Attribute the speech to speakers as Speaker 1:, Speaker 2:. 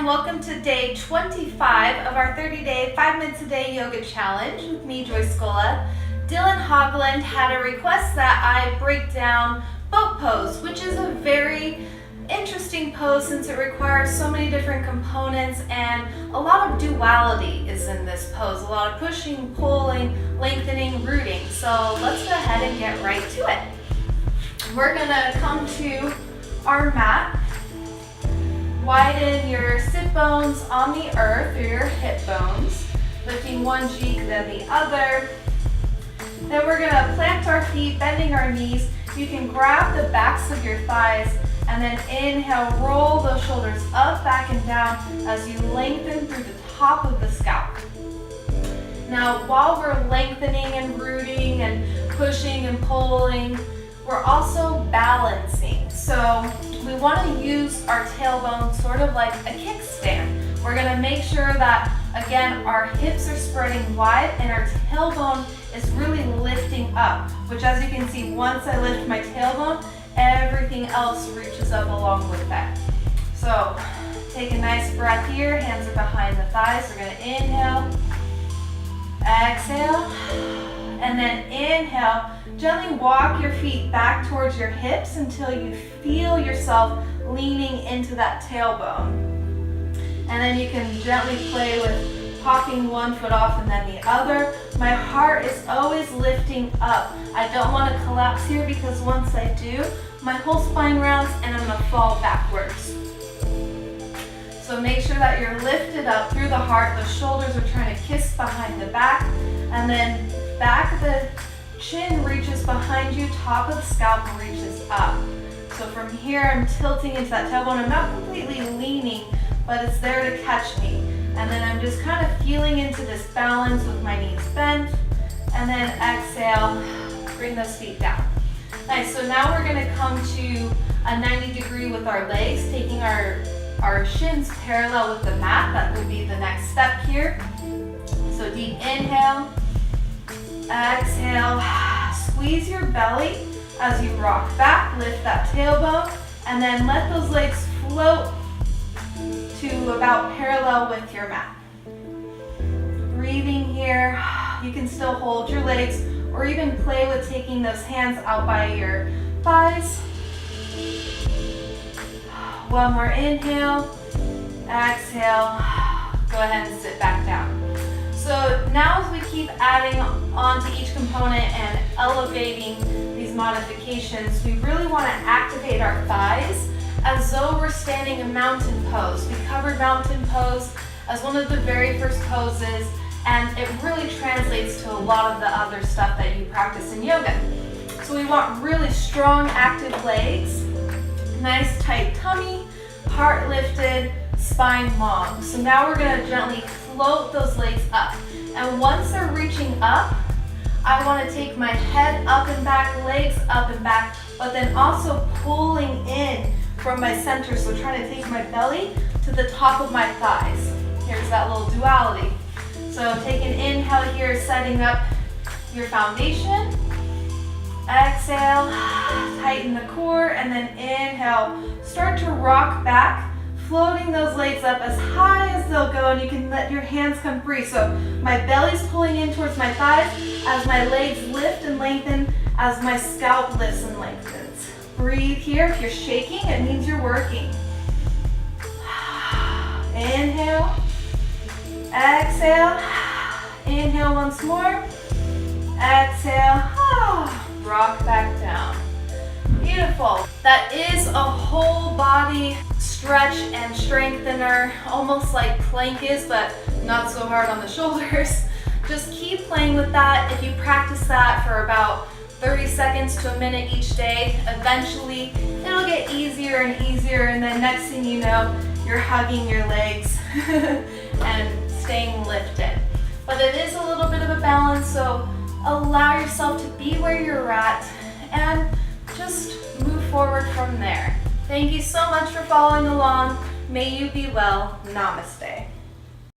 Speaker 1: and welcome to day 25 of our 30-day, 5 minutes a day yoga challenge with me, Scola. Dylan Hogland had a request that I break down boat pose, which is a very interesting pose since it requires so many different components and a lot of duality is in this pose. A lot of pushing, pulling, lengthening, rooting. So let's go ahead and get right to it. We're gonna come to our mat. Widen your sit bones on the earth or your hip bones, lifting one cheek then the other. Then we're gonna plant our feet, bending our knees. You can grab the backs of your thighs and then inhale, roll those shoulders up, back, and down as you lengthen through the top of the scalp. Now, while we're lengthening and rooting and pushing and pulling, we're also balancing. So we want to use our tailbone sort of like a kickstand. We're going to make sure that, again, our hips are spreading wide and our tailbone is really lifting up, which as you can see, once I lift my tailbone, everything else reaches up along with that. So take a nice breath here, hands are behind the thighs. We're going to inhale, exhale, and then inhale. Gently walk your feet back towards your hips until you feel yourself leaning into that tailbone. And then you can gently play with popping one foot off and then the other. My heart is always lifting up. I don't want to collapse here because once I do, my whole spine rounds and I'm going to fall backwards. So make sure that you're lifted up through the heart. The shoulders are trying to kiss behind the back, and then back of the chin reaches behind you, top of the scalp reaches up. So from here, I'm tilting into that tailbone. I'm not completely leaning, but it's there to catch me. And then I'm just kind of feeling into this balance with my knees bent. And then exhale, bring those feet down. Nice, so now we're gonna come to a 90-degree with our legs, taking our shins parallel with the mat. That would be the next step here. So deep inhale. Exhale, squeeze your belly as you rock back, lift that tailbone, and then let those legs float to about parallel with your mat. Breathing here, you can still hold your legs or even play with taking those hands out by your thighs. One more inhale, exhale, go ahead and sit back down. So now as we keep adding on to each component and elevating these modifications, we really want to activate our thighs as though we're standing in mountain pose. We covered mountain pose as one of the very first poses, and it really translates to a lot of the other stuff that you practice in yoga. So we want really strong, active legs, nice tight tummy, heart lifted, spine long. So now we're going to gently float those legs up. And once they're reaching up, I want to take my head up and back, legs up and back, but then also pulling in from my center. So trying to take my belly to the top of my thighs. Here's that little duality. So take an inhale here, setting up your foundation. Exhale, tighten the core, and then inhale. Start to rock back, floating those legs up as high as they'll go, and you can let your hands come free. So my belly's pulling in towards my thighs as my legs lift and lengthen, as my scalp lifts and lengthens. Breathe here. If you're shaking, it means you're working. Inhale, exhale, inhale once more, exhale, rock back down. Beautiful. That is a whole body stretch and strengthener, almost like plank is, but not so hard on the shoulders. Just keep playing with that. If you practice that for about 30 seconds to a minute each day, eventually it'll get easier and easier, and then next thing you know, you're hugging your legs and staying lifted. But it is a little bit of a balance, so allow yourself to be where you're at and just move forward from there. Thank you so much for following along. May you be well. Namaste.